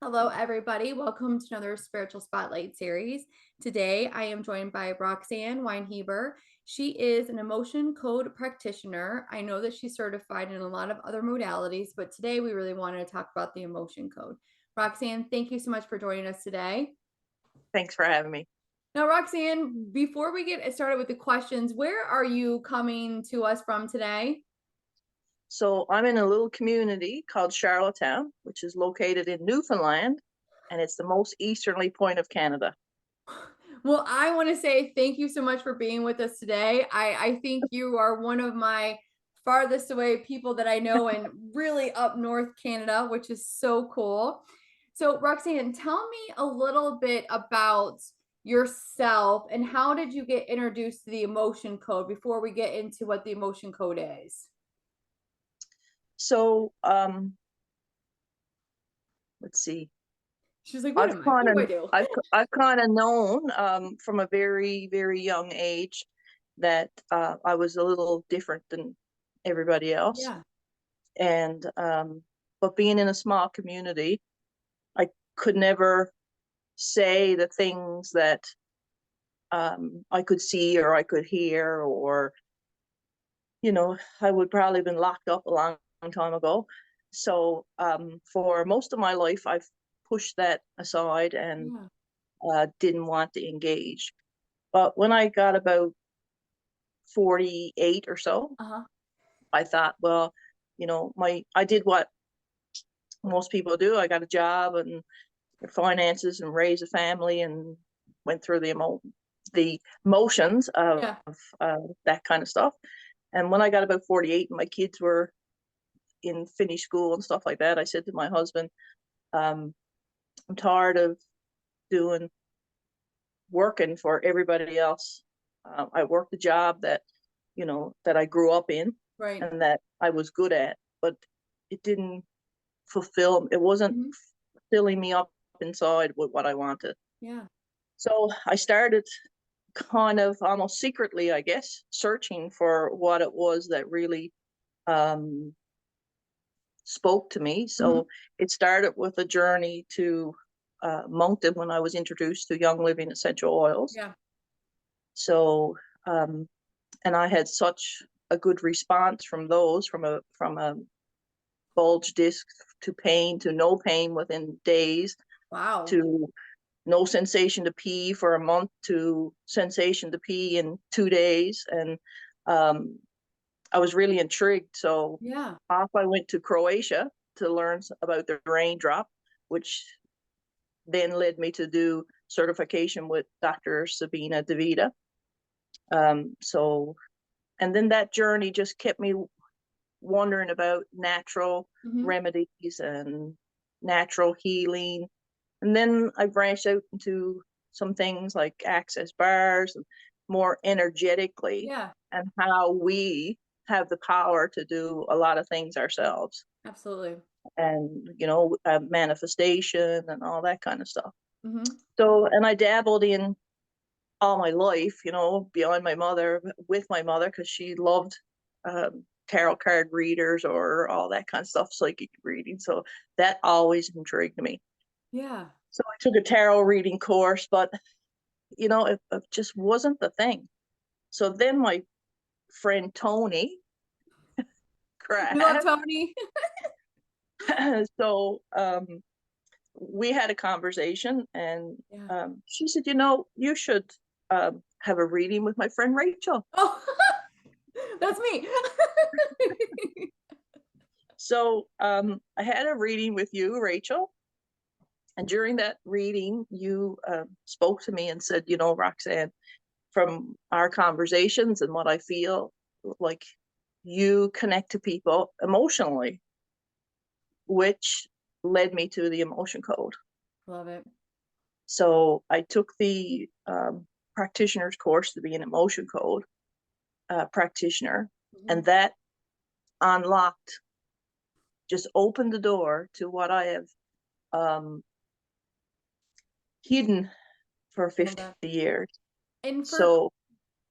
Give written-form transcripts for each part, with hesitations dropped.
Hello, everybody. Welcome to another Spiritual Spotlight series. Today, I am joined by Roxanne Weinheber. She is an emotion code practitioner. I know that she's certified in a lot of other modalities, but today we really wanted to talk about the emotion code. Roxanne, thank you so much for joining us today. Thanks for having me. Now, Roxanne, before we get started with the questions, where are you coming to us from today? So I'm in a little community called Charlottetown, which is located in Newfoundland, and it's the most easterly point of Canada. Well, I want to say thank you so much for being with us today. I think you are one of my farthest away people that I know and really up north Canada, which is so cool. So, Roxanne, tell me a little bit about yourself and how did you get introduced to the emotion code before we get into what the emotion code is? So let's see. She's like, what I've am I? kind What of do I do? I've kind of known from a very very young age that I was a little different than everybody else, Yeah. and but being in a small community, I could never say the things that I could see or I could hear, or, I would probably have been locked up a long, long time ago. So for most of my life, I've pushed that aside and Yeah. didn't want to engage. But when I got about 48 or so, Uh-huh. I thought, well, I did what most people do. I got a job and finances and raised a family and went through the motions of Yeah. that kind of stuff. And when I got about 48 and my kids were in finished school and stuff like that, I said to my husband, um, I'm tired of doing working for everybody else. I worked a job that I grew up in Right. and that I was good at, but it didn't it wasn't Mhm. filling me up inside with what I wanted. Yeah. So I started kind of almost secretly, I guess, searching for what it was that really um, spoke to me. Mhm. So it started with a journey to Moncton when I was introduced to Young Living essential oils. Yeah. So um, and I had such a good response from those, from a bulge disc to pain to no pain within days Wow. to no sensation to pee for a month to sensation to pee in 2 days. And um, I was really intrigued. So Yeah. off I went to Croatia to learn about the raindrop, which then led me to do certification with Dr. Sabina Devita. So, and then that journey just kept me wondering about natural Mhm. remedies and natural healing. And then I branched out into some things like access bars and more energetically, Yeah, and how we have the power to do a lot of things ourselves, absolutely. and manifestation and all that kind of stuff. Mhm. So, and I dabbled in all my life, beyond my mother, with my mother, because she loved tarot card readers or all that kind of stuff, psychic reading. So that always intrigued me. Yeah. So I took a tarot reading course, but it just wasn't the thing. So then my friend Tony We love crashed. Tony. So we had a conversation, and Yeah. she said, you should have a reading with my friend Rachel. Oh, that's me. So I had a reading with you, Rachel. And during that reading, you spoke to me and said, Roxanne, from our conversations and what I feel, like, you connect to people emotionally, which led me to the emotion code. Love it. So I took the practitioner's course to be an emotion code practitioner, Mhm. and that unlocked, just opened the door to what I have um, hidden for Love 50 that. years. And for So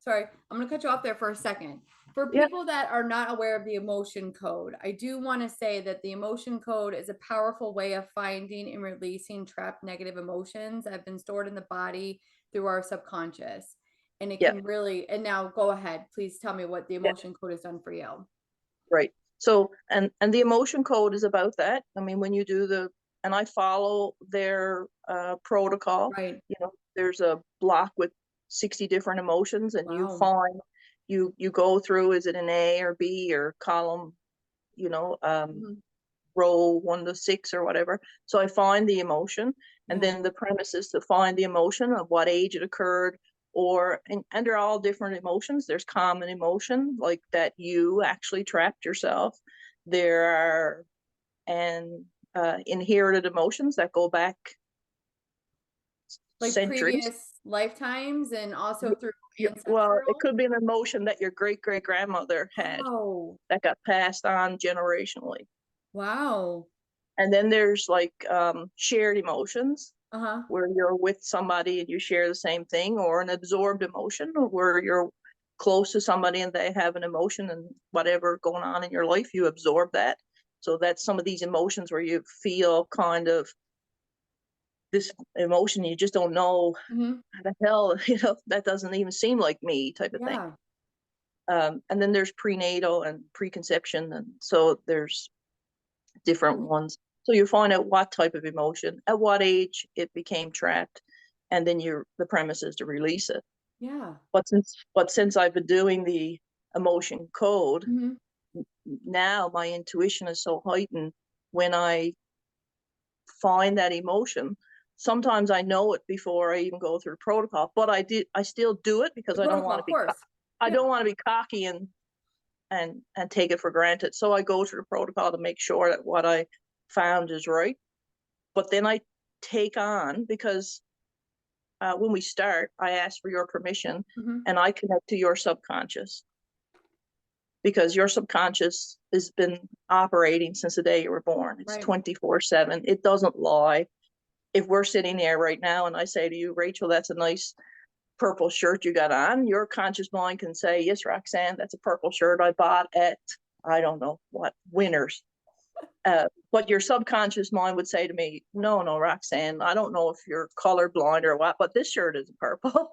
sorry, I'm gonna cut you off there for a second. For Yeah, people that are not aware of the emotion code, I do want to say that the emotion code is a powerful way of finding and releasing trapped negative emotions that have been stored in the body through our subconscious. And it yeah, can really, and now go ahead, please tell me what the yeah, emotion code has done for you. right. So, and the emotion code is about that. I mean, when you do and I follow their protocol. Right. You know, there's a block with 60 different emotions, and Wow. you go through, is it an A or B or column, you know, Mhm. row 1 to 6 or whatever. So I find the emotion, and Yeah. then the premise is to find the emotion of what age it occurred, and they're all different emotions. There's common emotion, like that you actually trapped yourself. There are and inherited emotions that go back Like centuries. previous lifetimes and also through Well, it ancestral. could be an emotion that your great great grandmother had Wow. that got passed on generationally. Wow. And then there's like shared emotions, Uh-huh. where you're with somebody and you share the same thing, or an absorbed emotion where you're close to somebody and they have an emotion, and whatever going on in your life, you absorb that. So that's some of these emotions where you feel kind of this emotion, you just don't know Hmm. how the hell, that doesn't even seem like me, type of thing. Yeah. And then there's prenatal and preconception, and so there's different Mhm. ones. So you find out what type of emotion, at what age it became trapped, and then the premise is to release it. Yeah. But since I've been doing the emotion code, Hmm. now my intuition is so heightened. When I find that emotion, sometimes I know it before I even go through protocol, but I still do it The because protocol, of course. I Yeah. don't want to be cocky and take it for granted. So I go through the protocol to make sure that what I found is right. But then I take on, because when we start, I ask for your permission, Hmm. and I connect to your subconscious, because your subconscious has been operating since the day you were born. It's Right. 24/7. It doesn't lie. If we're sitting there right now and I say to you, Rachel, that's a nice purple shirt you got on, your conscious mind can say, yes, Roxanne, that's a purple shirt I bought at, I don't know what, Winners. But your subconscious mind would say to me, no, no, Roxanne, I don't know if you're colorblind or what, but this shirt is purple.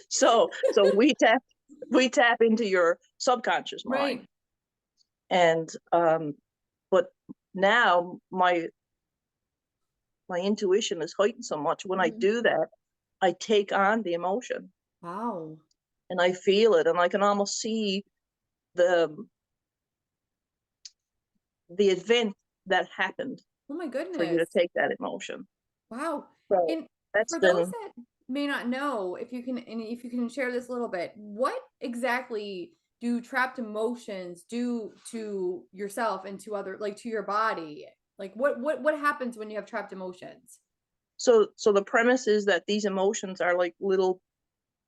So we tap into your subconscious mind. Right. And but now my intuition is heightened so much. When I Hmm. do that, I take on the emotion Wow. and I feel it, and I can almost see the the event that happened Oh my for you to goodness. take that emotion. Wow. So And that's for those been that may not know, if you can, and if you can share this a little bit, what exactly do trapped emotions do to yourself and to other, like to your body? Like what happens when you have trapped emotions? so the premise is that these emotions are like little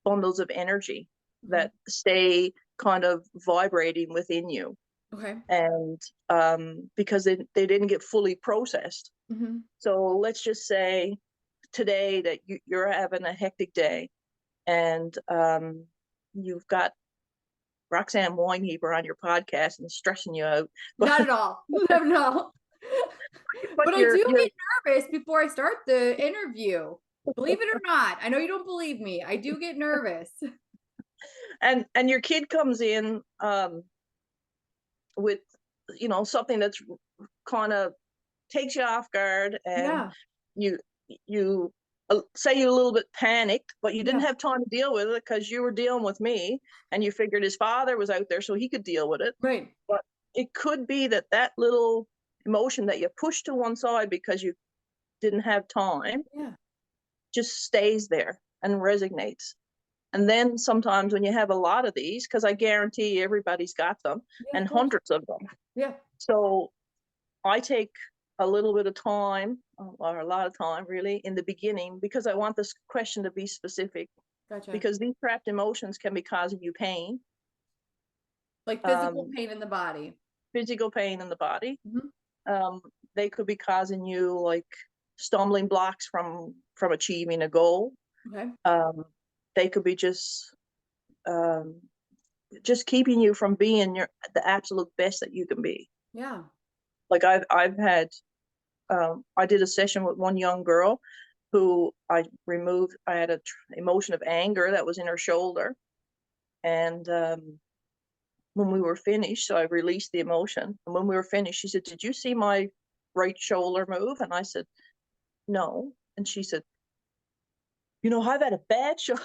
bundles of energy Hmm. that stay kind of vibrating within you, Okay. and because they didn't get fully processed. Hmm. So let's just say today that you're having a hectic day, and you've got Roxanne Weinheber on your podcast and stressing you out, but Not at all. Not at all. but But I do you're get nervous before I start the interview. Believe it or not. I know you don't believe me. I do get nervous. and your kid comes in with something that's kind of takes you off guard, and Yeah. you you say you're a little bit panicked, but you didn't Yeah. have time to deal with it because you were dealing with me, and you figured his father was out there so he could deal with it. Right. But it could be that that little emotion that you pushed to one side because you didn't have time Yeah. just stays there and resonates. And then sometimes when you have a lot of these, because I guarantee everybody's got them, Yeah, and of course. hundreds of them. Yeah. So I take a little bit of time, or a lot of time really, in the beginning, because I want this question to be specific, Gotcha. because these trapped emotions can be causing you pain, Like physical um, pain in the body. physical pain in the body. Mhm. Um, they could be causing you like stumbling blocks from achieving a goal. Okay. Um, they could be just um, just keeping you from being the absolute best that you can be. Yeah. Like I've had, I did a session with one young girl who I had an emotion of anger that was in her shoulder. And when we were finished, so I released the emotion. And when we were finished, she said, "Did you see my right shoulder move?" And I said, "No." And she said, I've had a bad show.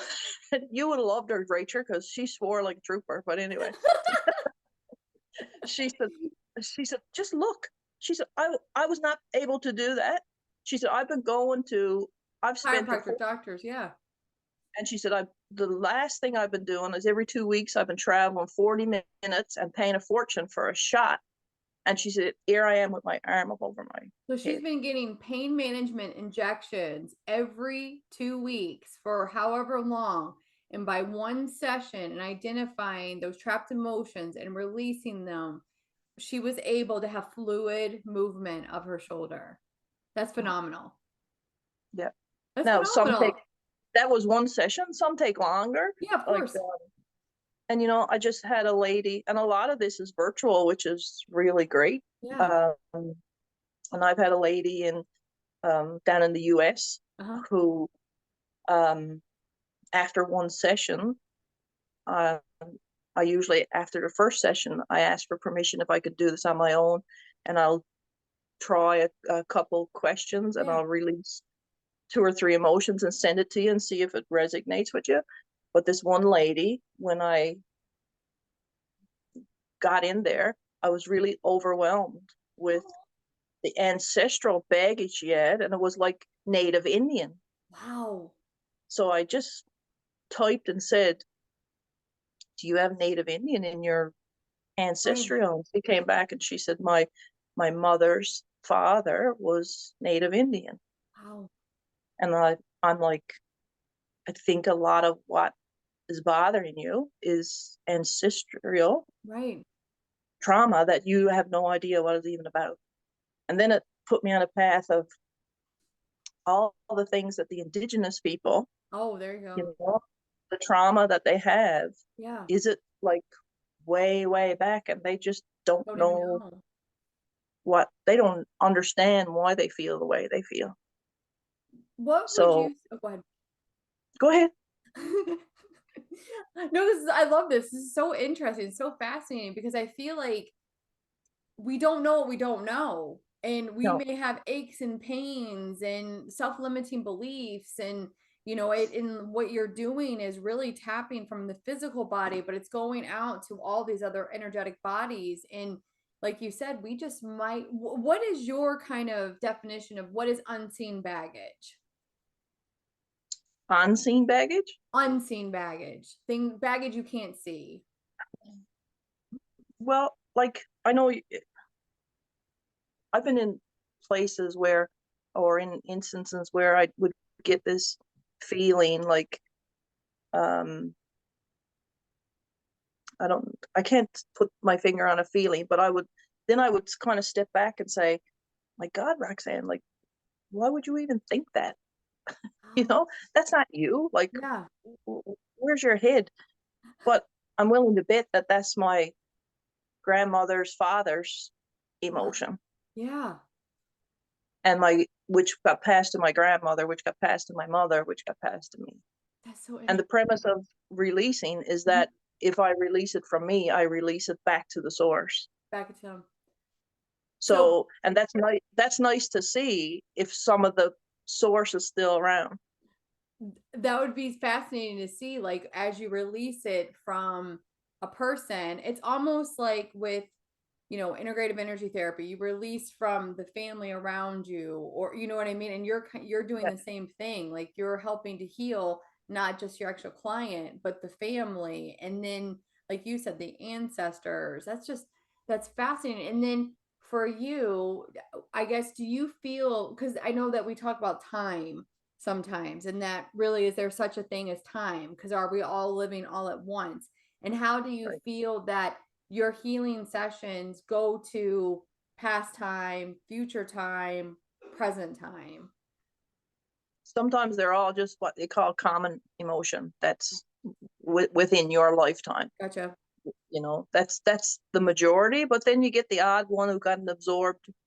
You would have loved her, Rachel, because she swore like a trooper. But anyway, she said, just look. She said, I was not able to do that. She said, I've spent Chiropractor doctors, yeah. and she said, the last thing I've been doing is every 2 weeks I've been traveling 40 minutes and paying a fortune for a shot. And she said, here I am with my arm up over my So she's head. been getting pain management injections every 2 weeks for however long. And by one session and identifying those trapped emotions and releasing them, she was able to have fluid movement of her shoulder. That's phenomenal. Yeah. That's Now, phenomenal. that was one session. Some take longer. Yeah, of Like, course. and I just had a lady, and a lot of this is virtual, which is really great. Yeah. And I've had a lady down in the US Uh-huh. who, after one session, uh, I usually, after the first session, I ask for permission if I could do this on my own, and I'll try a couple questions, and Yeah. I'll release 2 or 3 emotions and send it to you and see if it resonates with you. But this one lady, when I got in there, I was really overwhelmed with the ancestral baggage she had, and it was like Native Indian. Wow. So I just typed and said, "Do you have Native Indian in your Right. ancestry?" And she came back and she said, My mother's father was Native Indian." Wow. And I'm like, I think a lot of what is bothering you is ancestral Right. trauma that you have no idea what it's even about. And then it put me on a path of all the things that the indigenous people, Oh, there you go. the trauma that they have, Yeah. is it like way, way back, and they just don't Don't even know know. they don't understand why they feel the way they feel. What would So you oh, go ahead. go ahead. No, this is I love this. This is so interesting, so fascinating because I feel like we don't know what we don't know. And we No, may have aches and pains and self-limiting beliefs and it in what you're doing is really tapping from the physical body, but it's going out to all these other energetic bodies. And like you said, we just might what is your kind of definition of what is unseen baggage? unseen baggage. Unseen baggage. Baggage you can't see. Well, like I know I've been in places where, or in instances where I would get this feeling like, um, I can't put my finger on a feeling, but then I would kind of step back and say, my God, Roxanne, like, why would you even think that? You Oh, know, that's not you. Like, yeah. where's your head? But I'm willing to bet that that's my grandmother's father's Yeah. emotion, Yeah. and which got passed to my grandmother, which got passed to my mother, which got passed to me. That's so And the interesting. premise of releasing is Mhm. that if I release it from me, I release it back to the source. Back at him. So So, and that's nice to see if some of the source is still around. that would be fascinating to see, like, as you release it from a person, it's almost like with, integrative energy therapy, you release from the family around you, or you know what I mean? And you're doing Yeah, the same thing. Like you're helping to heal not just your actual client, but the family. And then, like you said, the ancestors. That's fascinating. And then for you, I guess, do you feel, because I know that we talk about time sometimes, and that really is there such a thing as time? Because are we all living all at once? And how do you right. feel that your healing sessions go to past time, future time, present time? Sometimes they're all just what they call common emotion that's within your lifetime. Gotcha. That's the majority, but then you get the odd one who got an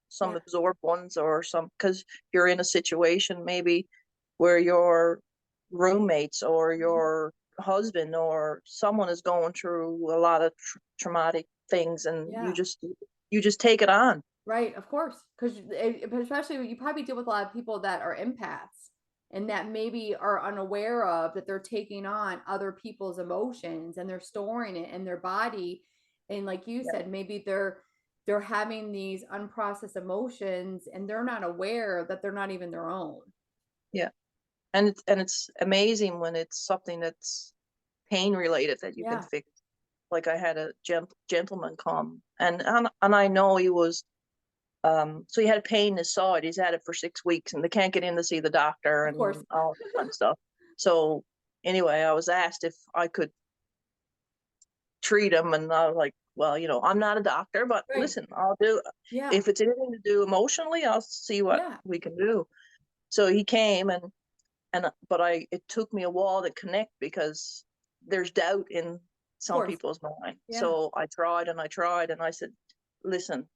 some Yeah. absorbed ones, or some because you're in a situation maybe where your roommates or Mhm. your husband or someone is going through a lot of traumatic things, and Yeah. you just take it on. Right, of course, because especially when you probably deal with a lot of people that are empaths and that maybe are unaware of that they're taking on other people's emotions and they're storing it in their body. And like you Yeah, said, maybe they're having these unprocessed emotions and they're not aware that they're not even their own. yeah, and it's amazing when it's something that's pain related that you can Yeah, fix. Like I had a gentleman come, and I know he was so he had a pain in his side. He's had it for 6 weeks, and they can't get in to see the doctor of course. and all that kind of stuff. So anyway, I was asked if I could treat him, and I was like, well, I'm not a doctor, but Right. listen, I'll do. Yeah. If it's anything to do emotionally, I'll see what Yeah. we can do. So he came, but it took me a while to connect because there's doubt in Of some course. people's mind. Yeah. So I tried and I tried, and I said, listen,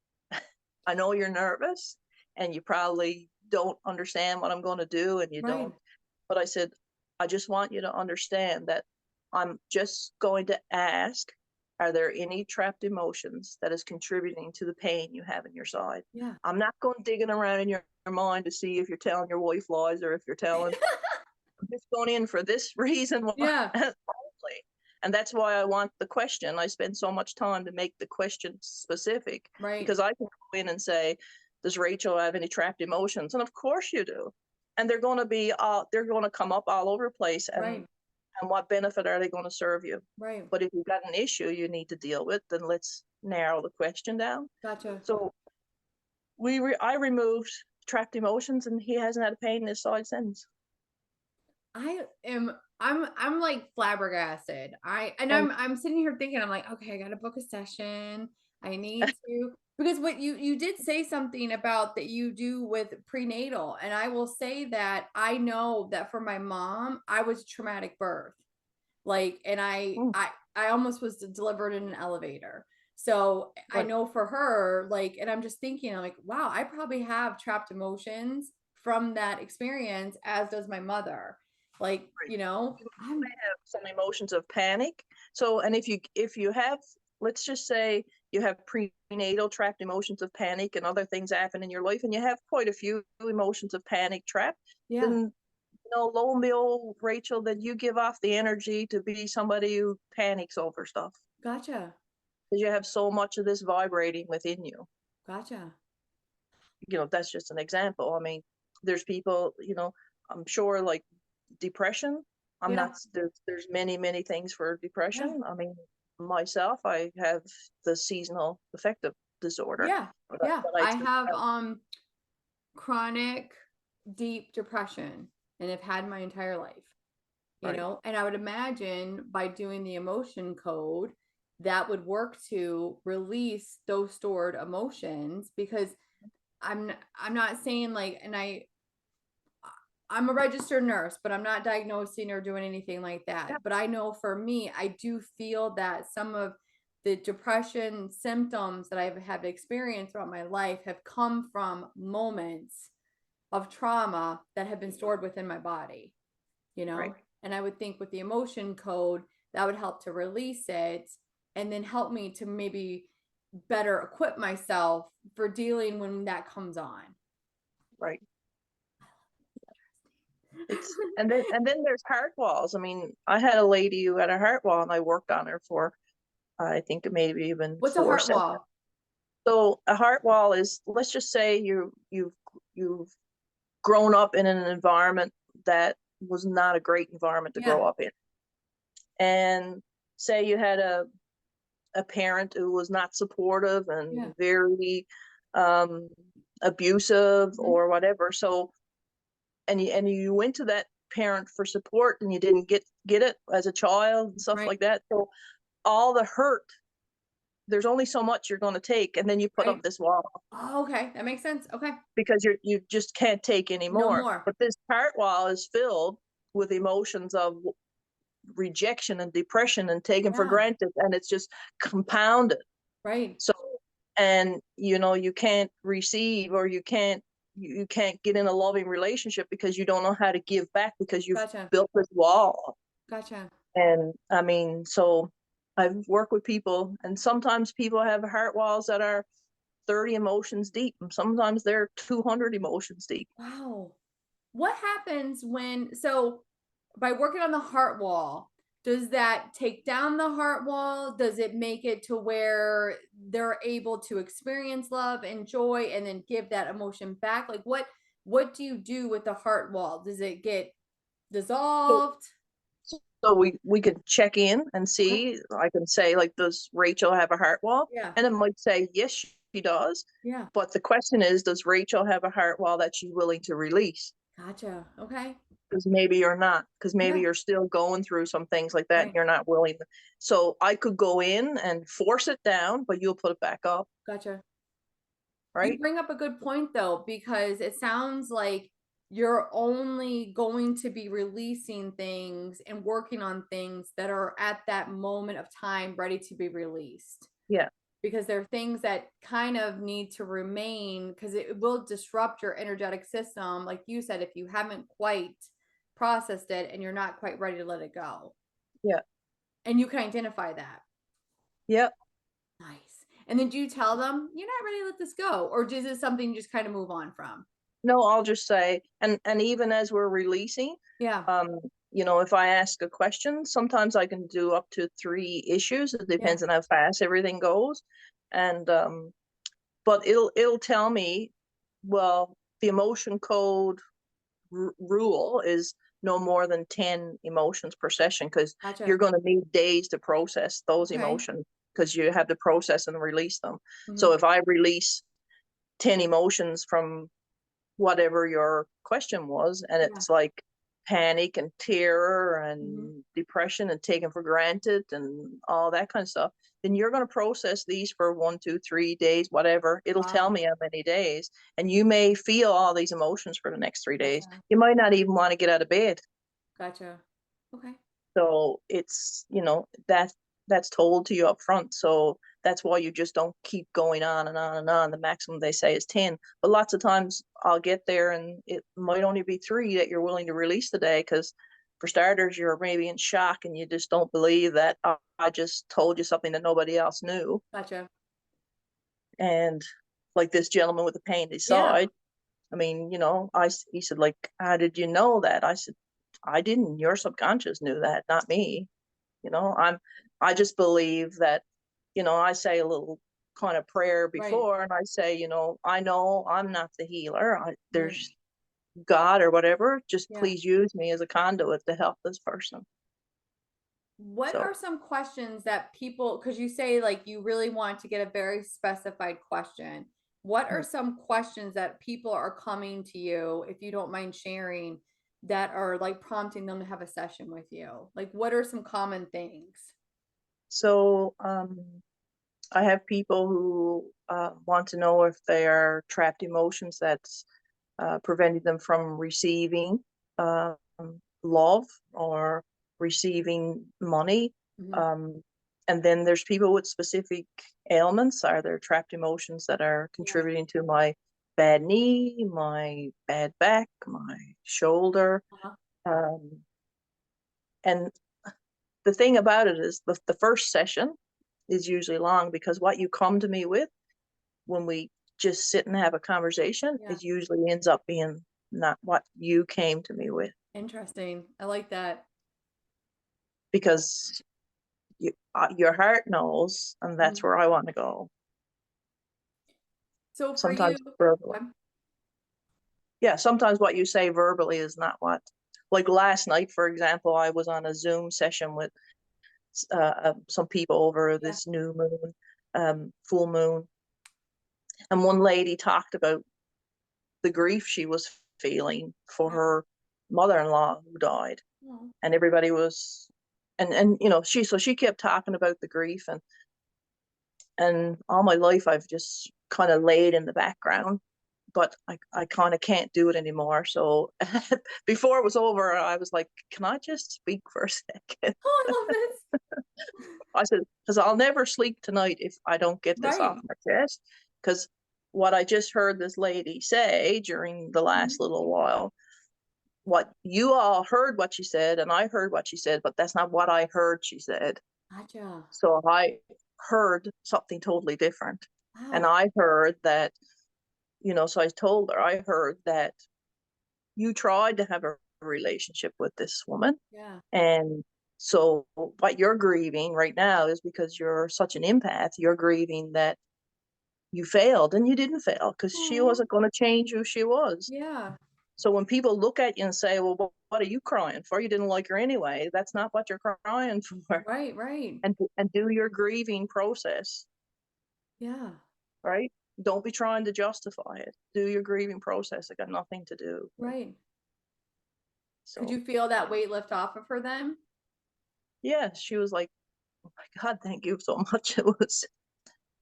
I know you're nervous and you probably don't understand what I'm going to do, and you Right. don't. But I said, I just want you to understand that I'm just going to ask, are there any trapped emotions that is contributing to the pain you have in your side? Yeah. I'm not going digging around in your mind to see if you're telling your wife lies or if you're telling. I'm just going in for this reason Yeah. only. And that's why I want the question. I spend so much time to make the question specific, Right. because I can go in and say, does Rachel have any trapped emotions? And of course you do. And they're going to come up all over the place. Right. And what benefit are they going to serve you? Right. But if you've got an issue you need to deal with, then let's narrow the question down. Gotcha. So I removed trapped emotions, and he hasn't had a pain in his side since. I'm like flabbergasted. And I'm sitting here thinking, I'm like, okay, I gotta book a session. I need to, because what you did say something about that you do with prenatal. And I will say that I know that for my mom, I was a traumatic birth. Like, and mm, I almost was delivered in an elevator. So I right, know for her, like, and I'm just thinking, I'm like, wow, I probably have trapped emotions from that experience, as does my mother. Like, right. You I'm may have some emotions of panic. So, and if you have, let's just say you have prenatal trapped emotions of panic and other things happen in your life, and you have quite a few emotions of panic trapped, yeah, then lo and behold, Rachel, that you give off the energy to be somebody who panics over stuff gotcha. because you have so much of this vibrating within you. Gotcha. That's just an example. I mean, there's people, I'm sure, like depression. I'm not, Yeah. there's many things for Yeah. depression. I mean, myself, I have the seasonal affective disorder, Yeah. but, Yeah. but I I take have out, chronic deep depression and have had my entire life. right. And I would imagine by doing the emotion code, that would work to release those stored emotions, because I'm not saying like, and I'm a registered nurse, but I'm not diagnosing or doing anything like Yeah, that. But I know for me, I do feel that some of the depression symptoms that I've had experienced throughout my life have come from moments of trauma that have been stored within my body, you right, know? And I would think with the emotion code, that would help to release it and then help me to maybe better equip myself for dealing when that comes on. right. It's and then there's heart walls. I mean, I had a lady who had a heart wall, and I worked on her for I think maybe even What's a four heart sessions. wall? So a heart wall is, let's just say you've grown up in an environment that was not a great environment to Yeah, grow up in, and say you had a parent who was not supportive yeah. and very um, abusive Mhm. or whatever. So and you went to that parent for support, and you didn't get it as a child and stuff Right, like that. So all the hurt, there's only so much you're going to take, and then you put up right. this wall Oh, okay, that makes sense. Okay. because you just can't take No anymore. more. But this heart wall is filled with emotions of rejection and depression and taken for Yeah. granted, and it's just compounded. Right. So, and you can't receive, or you can't get in a loving relationship because you don't know how to give back, because you've Gotcha. built this wall. Gotcha. And I mean, so I've worked with people, and sometimes people have heart walls that are 30 emotions deep, and sometimes they're 200 emotions deep. Wow. What happens so by working on the heart wall, does that take down the heart wall? Does it make it to where they're able to experience love and joy and then give that emotion back? Like what do you do with the heart wall? Does it get So, dissolved? so we could check in and Okay. see. I can say, like, does Rachel have a heart wall? Yeah. And it might say yes, she does. Yeah. But the question is, does Rachel have a heart wall that she's willing to release? Gotcha. Okay. Because maybe you're not, because maybe Yeah. you're still going through some things like that and Right. you're not willing. So I could go in and force it down, but you'll put it back up, Gotcha. You right? bring up a good point though, because it sounds like you're only going to be releasing things and working on things that are at that moment of time ready to be released. Yeah, Because there are things that kind of need to remain because it will disrupt your energetic system. Like you said, if you haven't quite processed it and you're not quite ready to let it go. yeah, And you can identify that. yeah. Nice. And then do you tell them you're not ready to let this go? Or is it something you just kind of move on from? No, I'll just say, and even as we're releasing, Yeah. um, if I ask a question, sometimes I can do up to 3 issues. It Yeah. depends on how fast everything goes. And but it'll tell me, well, the emotion code rule is no more than 10 emotions per session, because you're Gotcha. going to need days to process those Okay. emotions, because you have to process and release them. So Mhm. if I release 10 emotions from whatever your question was, and Yeah. it's like panic and terror Mhm. and depression and taken for granted and all that kind of stuff, then you're going to process these for 1, 2, 3 days, whatever. It'll tell Wow. me how many days. And you may feel all these emotions for the next 3 days. Gotcha. You might not even want to get out of bed. Gotcha. Okay. So it's, that's told to you up front. So that's why you just don't keep going on and on and on. The maximum they say is 10. But lots of times I'll get there and it might only be 3 that you're willing to release today, because for starters, you're maybe in shock and you just don't believe that I just told you something that nobody else knew. Gotcha. And like this gentleman with the painted Yeah. side, I mean, he said, like, how did you know that? I said, I didn't. Your subconscious knew that, not me. I just believe that, I say a little kind of prayer Right. before, and I say, I know I'm not the healer. Right. There's God or whatever. Just Yeah. please use me as a conduit to help this person. What So, are some questions that people, because you say like you really want to get a very specified question. What are some questions that people are coming to you, if you don't mind sharing, that are like prompting them to have a session with you? Like, what are some common things? so, I have people who want to know if they are trapped emotions that's preventing them from receiving um, love or receiving money. Mhm. Um, and then there's people with specific ailments. Are there trapped emotions that are Yeah. contributing to my bad knee, my bad back, my shoulder? Uh-huh. Um, and the thing about it is the first session is usually long, because what you come to me with when we just sit and have a conversation, Yeah. it usually ends up being not what you came to me with, Interesting. I like that. because your heart knows, and that's Mhm. where I want to go. So for you, Sometimes verbally. um, Yeah, sometimes what you say verbally is not what. Like last night, for example, I was on a Zoom session with some people over yeah, this new moon, full moon, and one lady talked about the grief she was feeling for yeah. her mother-in-law who died, Oh, and everybody was, and she kept talking about the grief, and all my life I've just kind of laid in the background, but I kind of can't do it anymore. So before it was over, I was like, can I just speak for a second? Oh, I love this. I said, because I'll never sleep tonight if I don't get this off Right. my chest. Because what I just heard this lady say during the last Mhm. little while, what you all heard what she said, and I heard what she said, but that's not what I heard she said. Gotcha. So I heard something totally different. And Wow. I heard that, so I told her, I heard that you tried to have a relationship with this woman. Yeah. And so what you're grieving right now is because you're such an empath, you're grieving that you failed and you didn't fail because she Oh, wasn't going to change who she was. yeah. So when people look at you and say, well, what are you crying for? You didn't like her anyway. That's not what you're crying for. Right, right. And do your grieving process, Yeah. right? Don't be trying to justify it. Do your grieving process. It got nothing to do. Right. Could So you feel that weight lift off of her then? yeah, she was like, oh my God, thank you so much. It was,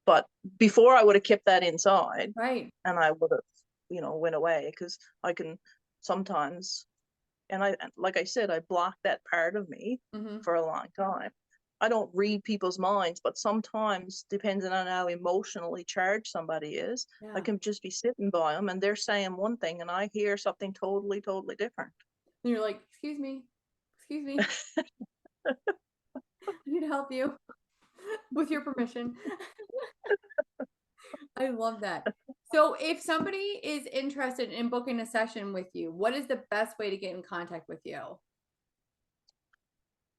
but before I would have kept that inside Right. and I would have, went away because I can sometimes, and like I said, I blocked that part of me Mm-hmm. for a long time. I don't read people's minds, but sometimes, depending on how emotionally charged somebody is, I Yeah. can just be sitting by them and they're saying one thing and I hear something totally, totally different. And you're like, excuse me. Excuse me. I need to help you with your permission. I love that. So if somebody is interested in booking a session with you, what is the best way to get in contact with you?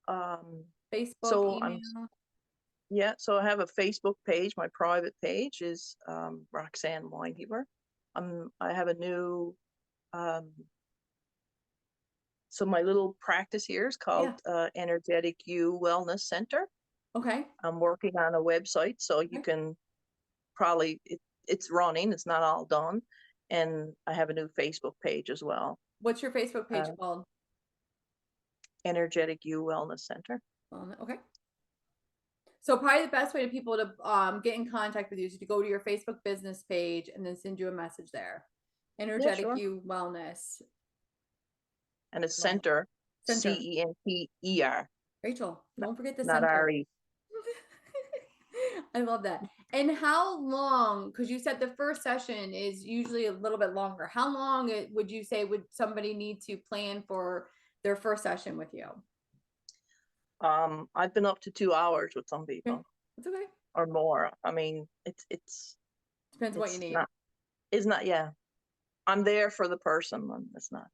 Um, Facebook, so I'm email? Yeah, so I have a Facebook page. My private page is Roxanne Weinheber. I have a new, um, so my little practice here is called Yeah. Energetic You Wellness Center. Okay. I'm working on a website, so you Okay. can probably, it's running, it's not all done. And I have a new Facebook page as well, What's your Facebook page uh, called? Energetic You Wellness Center. Okay. So probably the best way to people to get in contact with you is to go to your Facebook business page and then send you a message there. Yeah, Energetic sure. You Wellness. And it's Love it. Center, Center. Center, Rachel, not, don't forget the not center. RE. I love that. And how long, because you said the first session is usually a little bit longer. How long would you say would somebody need to plan for their first session with you? I've been up to 2 hours with some Okay. people That's okay. or more. I mean, Depends what you it's need. not it's not yeah. I'm there for the person, and it's not.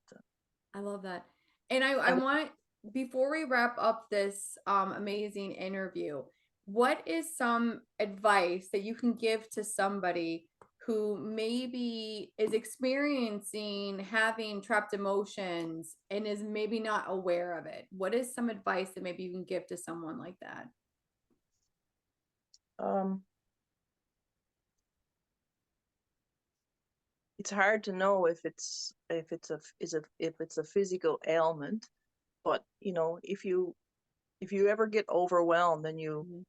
I love that. And I And want, before we wrap up this amazing interview, what is some advice that you can give to somebody who maybe is experiencing having trapped emotions and is maybe not aware of it? What is some advice that maybe you can give to someone like that? um, it's hard to know if it's a physical ailment, but if you ever get overwhelmed and you Mhm.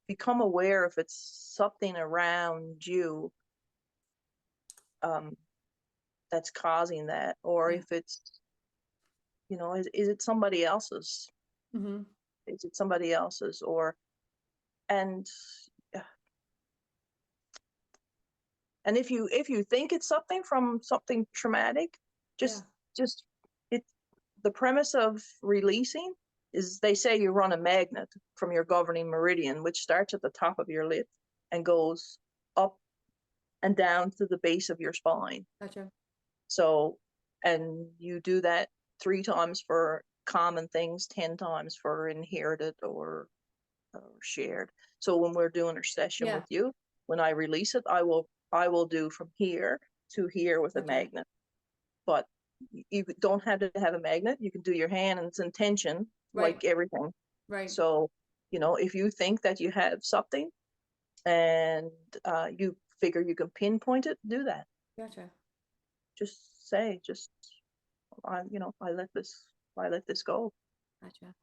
become aware if it's something around you um, that's causing that, or Yeah. if it's is it somebody else's? Hmm. Is it somebody else's? Or and And if you think it's something from something traumatic, Yeah. just it the premise of releasing is they say you run a magnet from your governing meridian, which starts at the top of your lip and goes up and down to the base of your spine. Gotcha. So, and you do that 3 times for common things, 10 times for inherited or shared. So when we're doing a session Yeah. with you, when I release it, I will do from here to here with a Gotcha. magnet. But you don't have to have a magnet. You can do your hand and it's intention, Right. like everything. Right. So, if you think that you have something and you figure you can pinpoint it, do that. Gotcha. Just I let this go. Gotcha.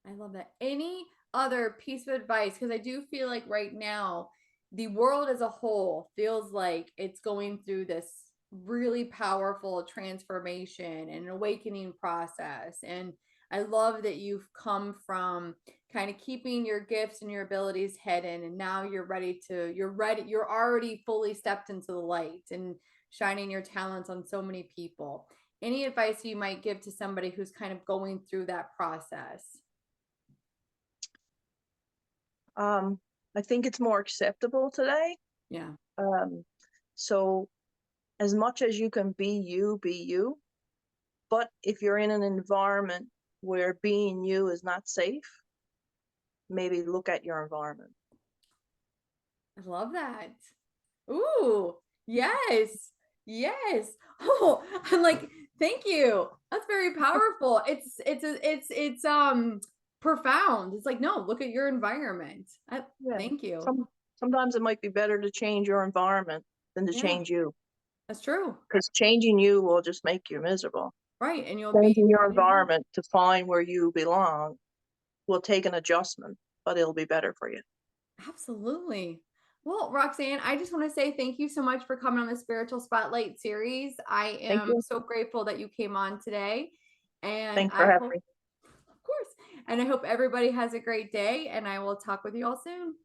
I love that. Any other piece of advice? Because I do feel like right now, the world as a whole feels like it's going through this really powerful transformation and awakening process. And I love that you've come from kind of keeping your gifts and your abilities hidden, and now you're already fully stepped into the light and shining your talents on so many people. Any advice you might give to somebody who's kind of going through that process? I think it's more acceptable today. Yeah. Um, so as much as you can be you, be you. But if you're in an environment where being you is not safe, maybe look at your environment. I love that. Ooh, yes. Yes. Oh, I'm like, thank you. That's very powerful. It's profound. It's like, no, look at your environment. Yeah. Thank you. Sometimes it might be better to change your environment than to Yeah, change you, that's true. because changing you will just make you miserable. Right. And you'll be, Changing your yeah, environment to find where you belong will take an adjustment, but it'll be better for you. absolutely. Well, Roxanne, I just want to say thank you so much for coming on the Spiritual Spotlight series. I Thank am you. so grateful that you came on today. And Thanks for I having hope, me. of course, and I hope everybody has a great day. And I will talk with you all soon.